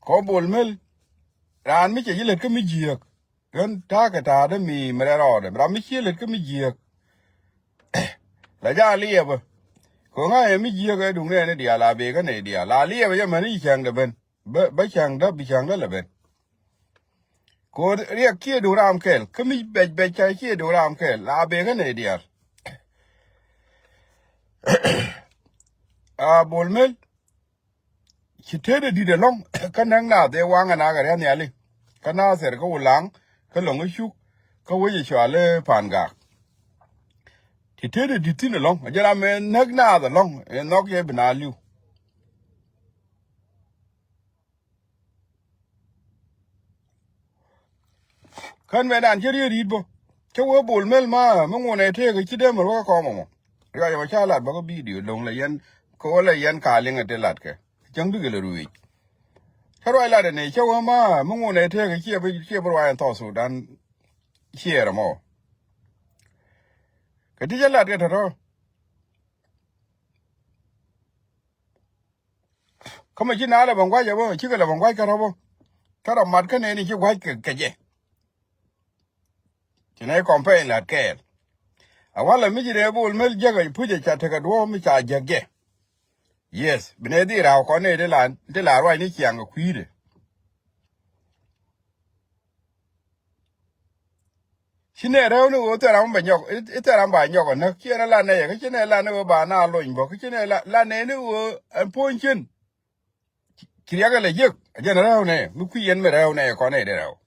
ko bol mel ran mi che yilet ke mi jiek ren ta ka ta de mi mere ro de ra mi che yilet ke mi jiek la ja li ba ko nga e mi jiek e dung ne dia la be ka ne dia la li ba ye mani chang de ben ba chang da bi chang da le ben ko ria kia du ram kel ke mi be cha kia du ram kel la be ka ne dia a bol mel chitede di de long kanang na de wanga na ga ne ali kana ser ko lang ka long shu ka we chwa le pan ga chitede di tin long jara me nag na da long e nok ye bna lu kan me dan jeri ri bo ke wo bol mel ma mo ngone te ga chide mo ko mo ya ya cha lat ba ko video long le yan ko le yan ka le ngate lat ke jang du ge le ruwi Karo la de ne chewa ma mungu ne te ke chia bro an to su dan chia mo. Ke ti la de to. Kama ji na la bangwa ya bo chi ke la bangwa ka ro bo. Ka ro mat ka ne ni chi wa ke je. Ti ne kompe la ke. Awala mi ji de bo mel je ga pu je cha te ka do mi cha je ge. Yes, bine di ra ko ne de la ro ni chiang ko kwire. Chine rau no o tera mba nyok itera mba nyok na chine la ne ke chine la no ba na lo nbo ke chine la ne no an ponchin kiriya ga le yek je na rau ne mu ku yen me rau ne ko ne de rau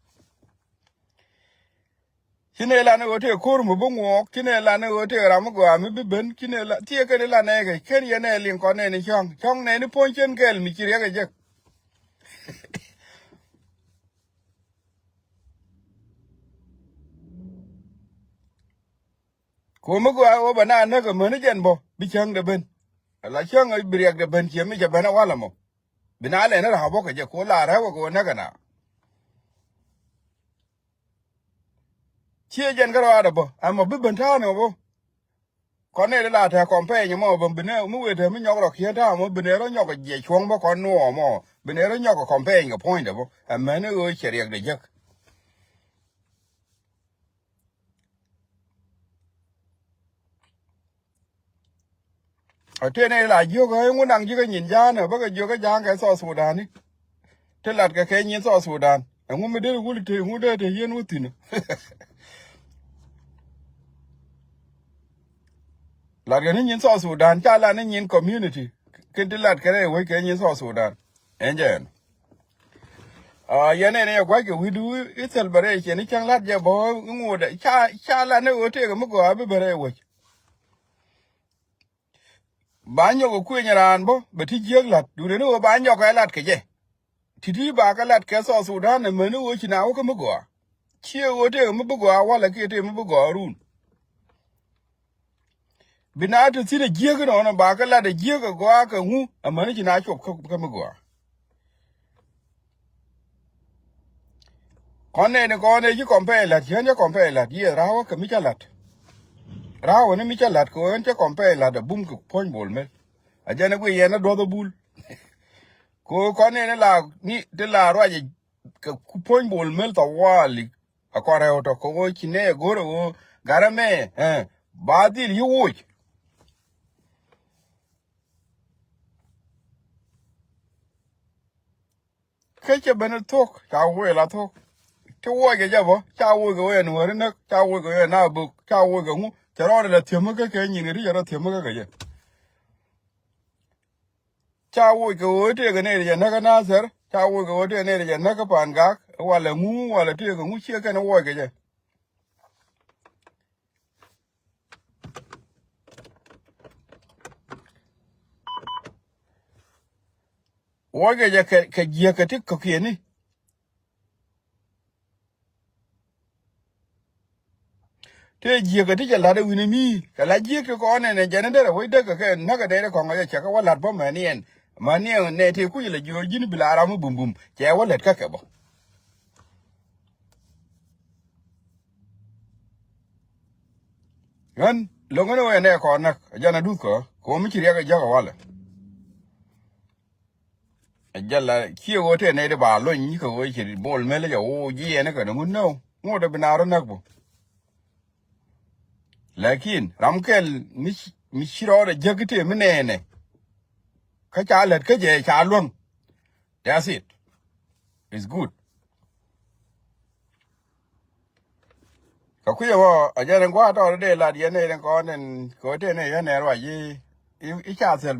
chine la no te kur mu bungo chine la no te ra mu go mi ben chine la tie ke la ne ke ye ne lin ko ne ni chong ne ni ponchin gel mi kiriya ga yek ko mu go o ba na na ga mo ne jen bo bi chang de ben la chang ai briak de ben che mi je ben wala mo bina le na ra bo ke je ko la ra ko na ga na chia jen ka ra da bo ama bi ben ta no bo ko ne la ta kompe nyo mo bo bine mu we de mi nyok ro khia ta mo bine ro nyok je chwong bo ko no mo bine ro nyok kompe ngo point da bo ama ne o cheriak de je a te ne la yo ga ngu nang ji ga nyin ja ne ba ga yo ga ja ga so Sudan ni te lat ka ke nyin so Sudan ngu me de gu te ngu de te yen wutin lat ga ni nyin so Sudan cha la ni nyin community ke de lat ka re we ke nyin so Sudan enjen yene ne kwa ke widu itel bare ke ni chang lat je bo ngu de cha la ne o te ga mu go abi bare we ba nyo ko ku nyaran bo be ti jeg lat du ne o ba nyo ka lat ke je ti ba ka lat ke so Sudan ne me ne o chi na o ko mu go chi o te mu bu go wala ke te mu bu go run binatu sine jeg no ba ka lat de jeg go ka hu amane chi na chop ka mu go Kone ne kone ji kompe lat chen kompe lat ye rawa ke mi chalat rawa ne mi chalat ko en che kompe lat da bum ku pon bol me a jana ku ye na do do bul ko kone ne la ni de la ro ye ku pon bol me to wali a ko re to ko chi ne goro go garame badil yu wo ke che ben tok ka we la tok ke wo ge jabo cha wo ge we no re na cha wo ge na bu cha wo ge hu cha ro le tiemu ke ni ri ya ro tiemu ke ye cha wo ge wo te ge ne ye na ka na ser cha wo ge wo te ne ye na ka pan ga wala ngu wala te ge ngu che ke na wo ge je wo ge je ke je ke ti ko ke ni te je ke ti ja la de wi ni mi ka la je ke ko ne ne je ne de wo de ke na ka de ko ga che ka wala bo ma ni en ma ni ne te ku le jo jin bila ra mu bum bum che wala ka ke bo gan lo ngano we ne ko na ja na du ko mi chi ya ga ja wala jalla kiyo te ne de ba lo ni ko chi bol mele yo o ye ne ko no ngo de binaro nak bo lakin ramkel mi shiro de jagite minene ka chalet ka je chalwon that's it it's good ka kuya wo ajana ngwa to de la de ne ko nen ko te ne ya ne ro yi I cha sel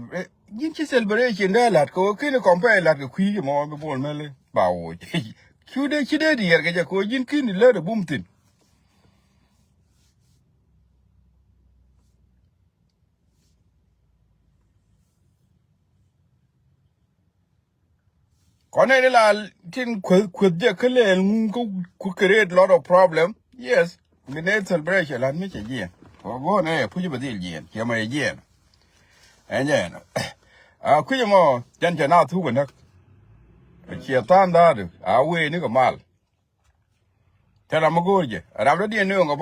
yin chi celebration de la ko kin compare la ko kwi mo be bol mele ba wo chu de chi de dier ga ko yin kin le de bumtin ko ne la tin ko de ke le ko create lot of problem yes we need celebration la mi che yin ko go ne pu ji ba dil yin ke ma yin enyen a kuya mo jan jana tu ko nak che tan da de a we ni ko mal tera mo goje ram de ne ngo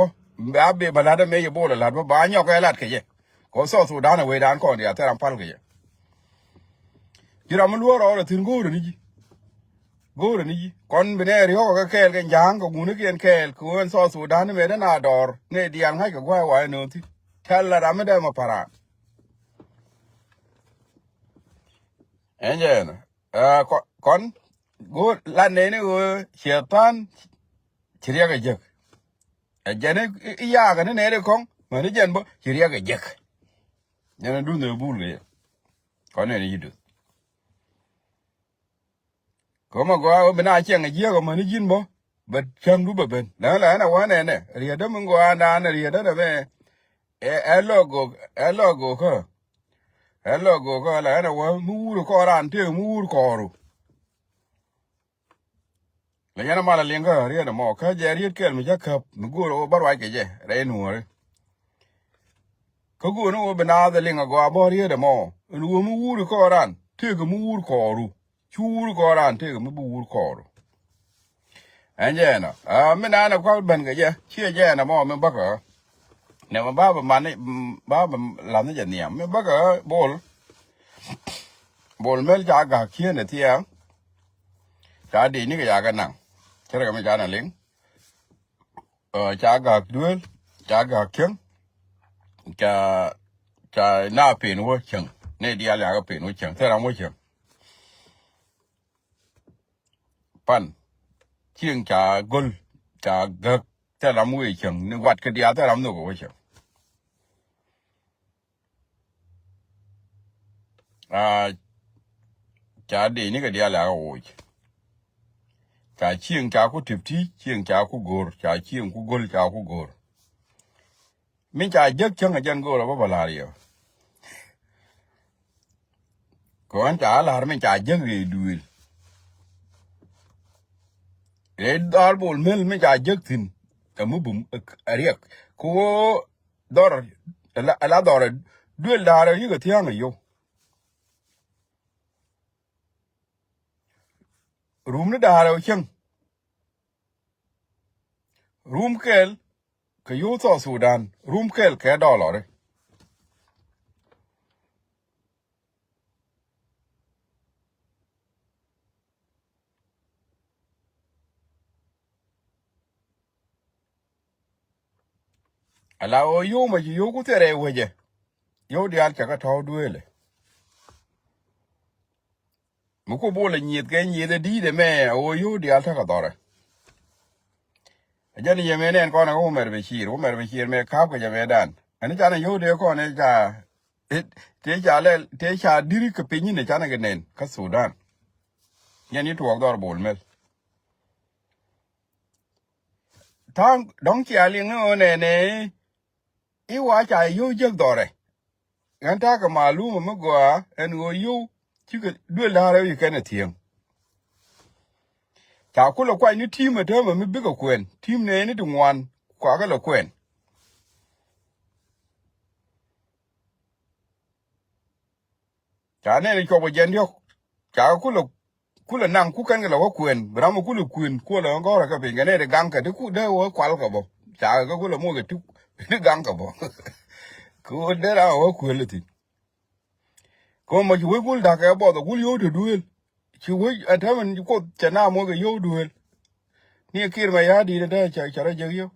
ba be balada me ye bola la ba nyo ka lat ke ye ko so su dan we dan ko dia tera pal ke ye jira mo lo ro tin go ni kon bine ri ho ka kel ke jang ko gune ken kel ko en so su dan me na dor ne diang hai ka gwa wa no ti tel la ram de mo para enjen kon go la ne ne go shetan chiriya ga jek jene ya ga ne ne kon ma ne jen bo chiriya ga jek jene du ne bul ge kon ne yidu ko ma go bina chen ga je ko ma ne jin bo ba cham du ba ben la na wa ne ri da mun go na na ri da be logo ko logo ko la na wa mu ko ran te mu ko ru la yana mala lenga ri na mo ka je ri kel mi jakap mu go ro bar wa ke je re nu re ko go no bina da lenga go abo ri da mo nu mu ko ran te ko mu ko ru chu ko ran te ko mu ko ru anje na mi na na ko ben ke je che je na mo mi ba ka ne ma ba man ba la ne je ne mi ba ka bol mel ja ga kien ne tiang cha di ni ga ga na chera ga ja na ling cha ga duel cha ga kien cha na pe no chen ne dia la ga pe no chen te ra mo chen pan chieng cha gol cha ga te ra mo chen ni wat ke dia te ra no go chen cha di ni ga dia la ga wo cha chieng cha ku tip ti chieng cha ku gor cha chieng ku gol cha ku gor min cha jek chen ga jan go la ba la ri ko an cha la min cha jek ri duil e dar bol mel min cha jek tin ka mu bum ariak ko dor la dor duil da ra yi ga tiang yo rum ne da ra chen rum kel ka yo so Sudan rum kel ka dollar ala o yo ma yo ku tere weje yo dial cha ka to duele mu ko bole nyet ke nyet di de me o yo dial ta ka dore ajani ye menen ko na ko mer be shir me ka ko je dan ani jana yo de ko ne ja te ja le te cha diri ke pinyi ne jana genen ka Sudan yani to dor bol mel tang dong chia ling no ne I wa cha yo je dore gan ta ka malu mo go en go yo chi ke du la ra yi kana tieng cha ku lo kwa ni team te mo mi bi ko kwen team ne ni du ngwan kwa ga lo kwen cha ne ni ko bo jen yo cha ku lo nang ku kan ga lo kwen bra mo ku lo kwen ku lo ngo ra ka pe ga ne de gang ka de ku de wo kwal ka bo cha ga ku lo mo ga tu de gang ka bo ku de ra wo ku le ti ko mo ju we ku da ka bo do ku yo de duel chuối anh thấy mình có chả nào mua cái vô đuôi nè kia mà ya đi đây chả ra chơi vô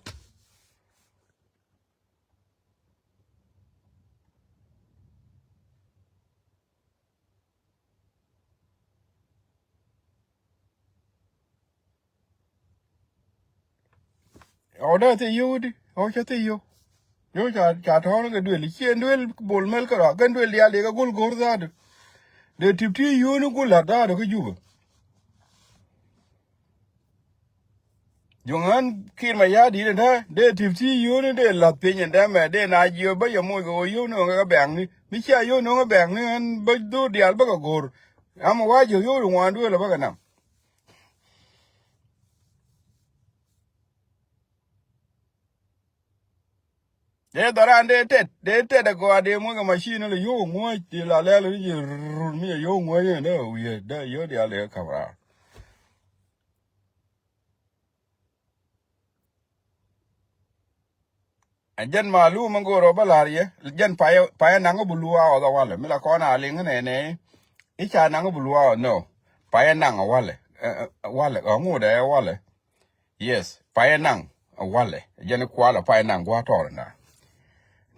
ở đây thì vô đi ở chỗ thì vô vô chả tháo nó cái đuôi lý chia đuôi bol mel cái đó cái đuôi lia lia cái gol gor ra được để tiếp thì vô nó gol lạt ra được cái vô dùng anh kia mà ya đi đây để tiếp thì vô nó để lạt pe nhân đây mà để na vô bây giờ mua cái vô nó cái bảng này mi chia vô nó cái bảng này anh bây giờ đi al bao cái gor ama waje vô được ngoài đuôi là bao cái nào de doran de da go de mo ga machine le yo mo ti la le ni run mi yo mo ye da wi da yo de ale kamera ajan malu mango ro balarie jan pa na ngo bulua o da wale mi la ko na le ngene ne icha na ngo bulua no pa na ngo wale wale o ngo de wale yes pa na wale jan ko la pa na go to na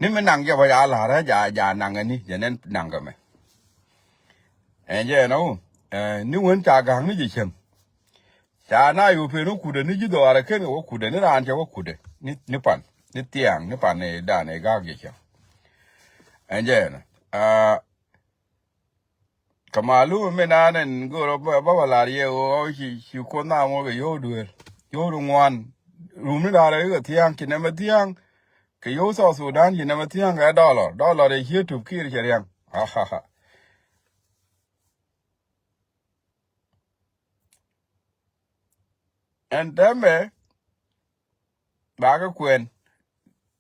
ni me nang ja ba ya la ra ja nang ni ja nen nang ga me je no ni won cha gang ni ji chem cha na yu pe no ku de ni ji do ara ken wo ku de ni ran ja wo ku de ni pan ni tiang ni pan ne da ne ga ge chem je na kamalu me na nen go ro ba la ye o chi ko na mo ge yo du ngwan ru mi da re ge tiang ki ne ma tiang ke yo so Sudan yi na ma tiang ga dollar de hier tu ki ri yang ha ha ha en deme ba ga kwen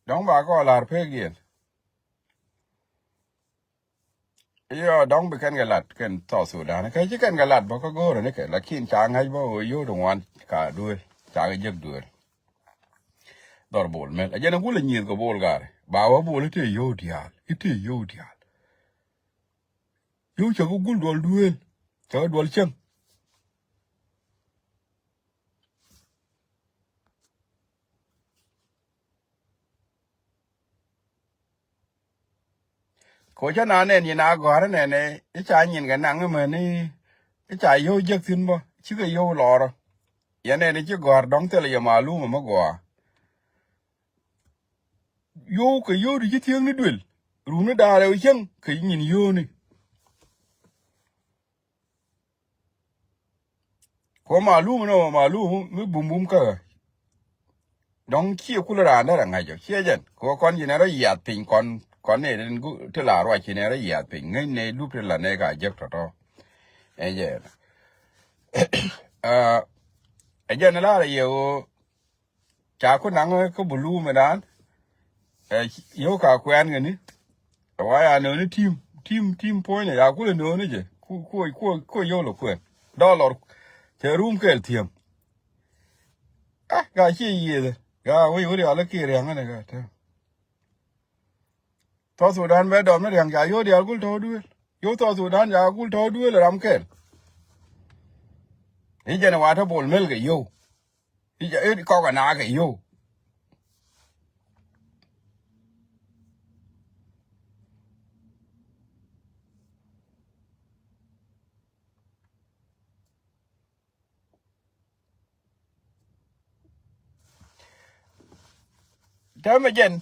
dong ba ko lar pe gien yo dong be kan ga lat ken to Sudan ke ji kan ga lat ba ko go ne ke la kin cha ngai bo yo du ngwan ka du cha ga jek du dor bol mel a jena gule nyin ko bol gare ba wa bol te yo dial yo cha ko gul dol duel cha dol chen ko cha na ne ni na go ra ne cha nyin ga nang me ni cha yo jek tin bo chi ga yo lor ya ne chi go dong te le ya malu ma go yo ke yo di tieng ni duel ru ne da le chen ke nyin yo ni ko malu no malu mi bum ka dong chi ku la na nga jo che jen ko kon yin ra ya pin kon ne den gu te la ro chi ne ra ya pin ngai ne du te la ne ga jek to je je na la yo cha ko nang ko bulu me dan yo ka kwen ni wa ya no ni team point ya ku le no ni je ku yo lo kwen dollar che room ke tiem ga chi yi ga we yo ya la ki re nga ne ga to Sudan me do me yang ja yo dia gul to du yo to Sudan ja gul to du le ram ke ni je na wa to bol mel ke yo ni je ko ga na ke yo ta me jen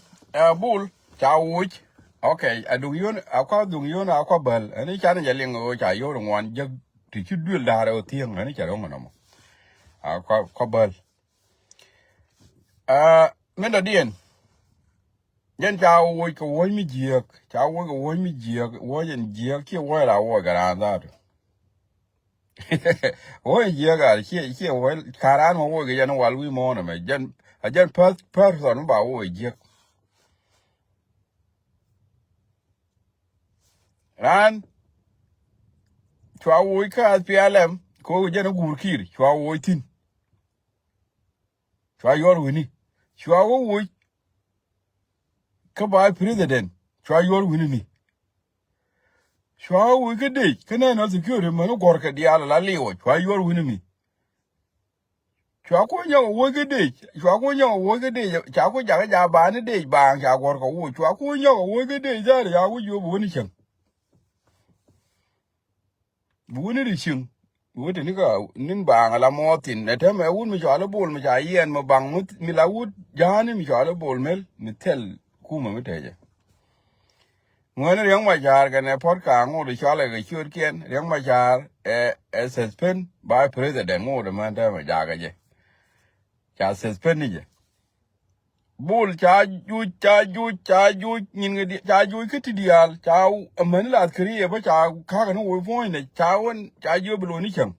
bul cha wuch okay adu yon akwa dung yon akwa bal ani cha na ling o cha yo ngwan je ti chu du da ro tieng ani cha ro ngono akwa bal me da dien yen cha wuch ko wo mi jiek cha wo ko wo mi jiek wo yen jiek ki wo la wo ga ran da wo jiek ga ki wo karan wo ga yen wal wi mo na me jen a jen person ba wo jiek ran chwa wo ka PLM ko jen gur kir chwa wo tin chwa yor wini chwa wo ka ba president chwa yor wini ni chwa we ke de kana na security man gor ka dia la liwo chwa yor wini mi chwa ko nya we ke de chwa ko nya we ke de cha ko ja ba ni de ba cha gor ko wo chwa ko nya we ke de ja ya wo yo bu ni chen bu ni ri chen wo te ni ka nin ba la mo tin ne te me un mi cha la bol mi cha yen ma bang mi la wut ja ni mi cha la bol mel mi tel ku ma mi te je ngone riang ma jar ga ne pot ka ngo de cha le ga chur kien riang ma jar suspend by president ngo de man ta ma ja ga je cha suspend ni je bul cha ju nyin ga cha ju ke ti dial cha man la kri ba cha ka ga no wo fo ne cha won cha ju bu ni chang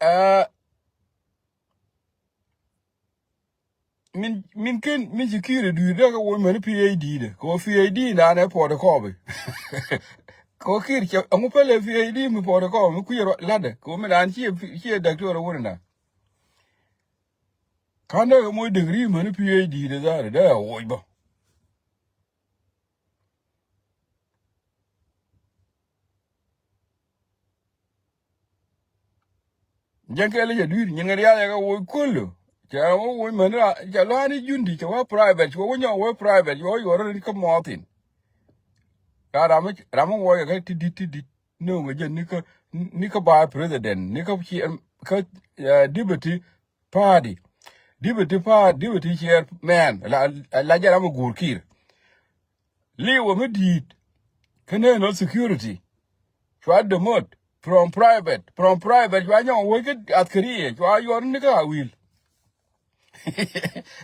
eh min security du de ko man PAD de ko PAD na ne po de ko be ko kir che amu pele PAD mi po de ko mi ku yero lade ko mi dan chi doctor wona na kanda ga mo degree man PAD de za da wo ba jankele je du nyin ga ya ga wo kullu ja wo man ra ja lo ani jundi cha wa private wo nya wo private yo ni ka motin ya ramu wo ga ti no ga je ni ka ba president ni ka chi ka deputy party deputy chairman la ja ramu gurkir liwo medit kene no security chwa de mod from private chwa nya wo ga atkari chwa yo ni ka wil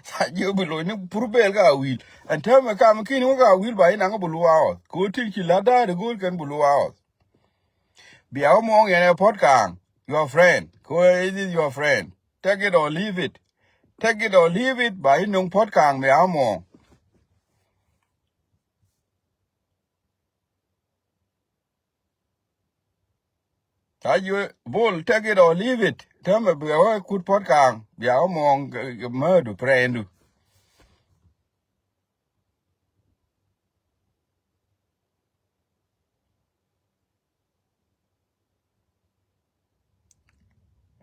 sa je bulo ni purbel ga wil antama kam kini ga wil ba ina ga bulu wa ko tin ki lada de gol kan bulu wa biao mo ngene podcast your friend ko is your friend take it or leave it ba inung podcast me amo ta you bol take it or leave it tama biao kut podcast biao mo murder friend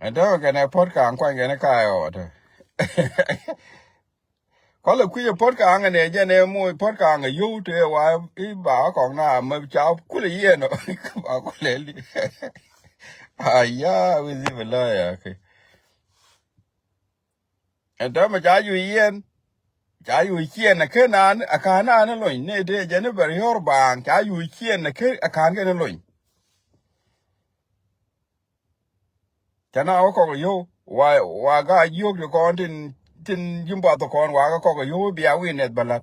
and da ga podcast kwa ngene kayo có là quý podcast này cho nên mua podcast người yêu thì wa ý bảo còn nào mà cháu cứ là gì nó bảo có lẽ đi à ya cái gì vậy là anh ta mà cháu yêu yên cháu yêu chiên là cái nào à cái nào nó lôi nè để cho nó bari hor bang cháu yêu chiên là cái nó lôi cho nó có cái yêu wa ga yêu cái con tin jumpa to con wa có cái yêu bia win net balat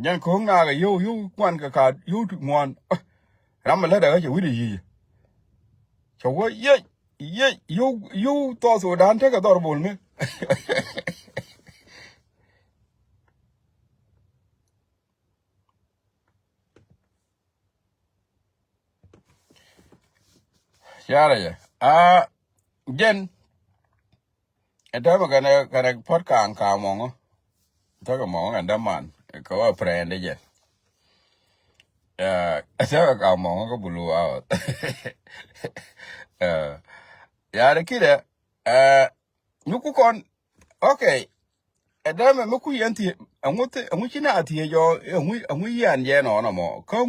nhân cũng na cái yêu quan cái yêu ngoan ram là đấy cái gì cho ye you to so dan te ka dor bol me yara ya gen eta ba kana pot ka mo to ka mo nga daman ko wa prende je asa ka mo ko bulu out yara kida nuku kon okay eta me ku yanti amuti na ati yo amu yan je no mo ko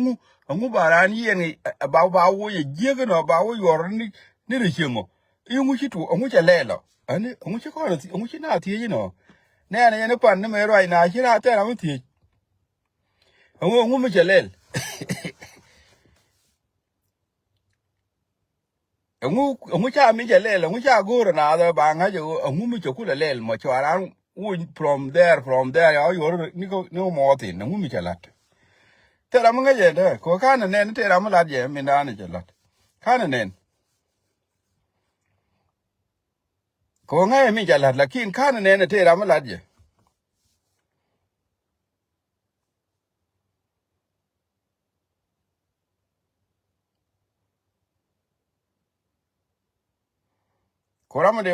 ngu baran yen ba wo ye je no ba wo yor ni ri chengo ngu chitu ngu chalelo ani ngu chiko ngu china ati no ne pan ne me roi na chira te na muti ngu mi chalel ngu cha mi chalel ngu cha goro na da ba nga jo ngu mi chokula lel mo chara from there ya yor ni ko no mo tin ngu mi chalat te ra mga je de ko kana ne te ra mala je mi na ni chalat kana ne ko nga mi chalat lakin kana ne te ra mala je Koramade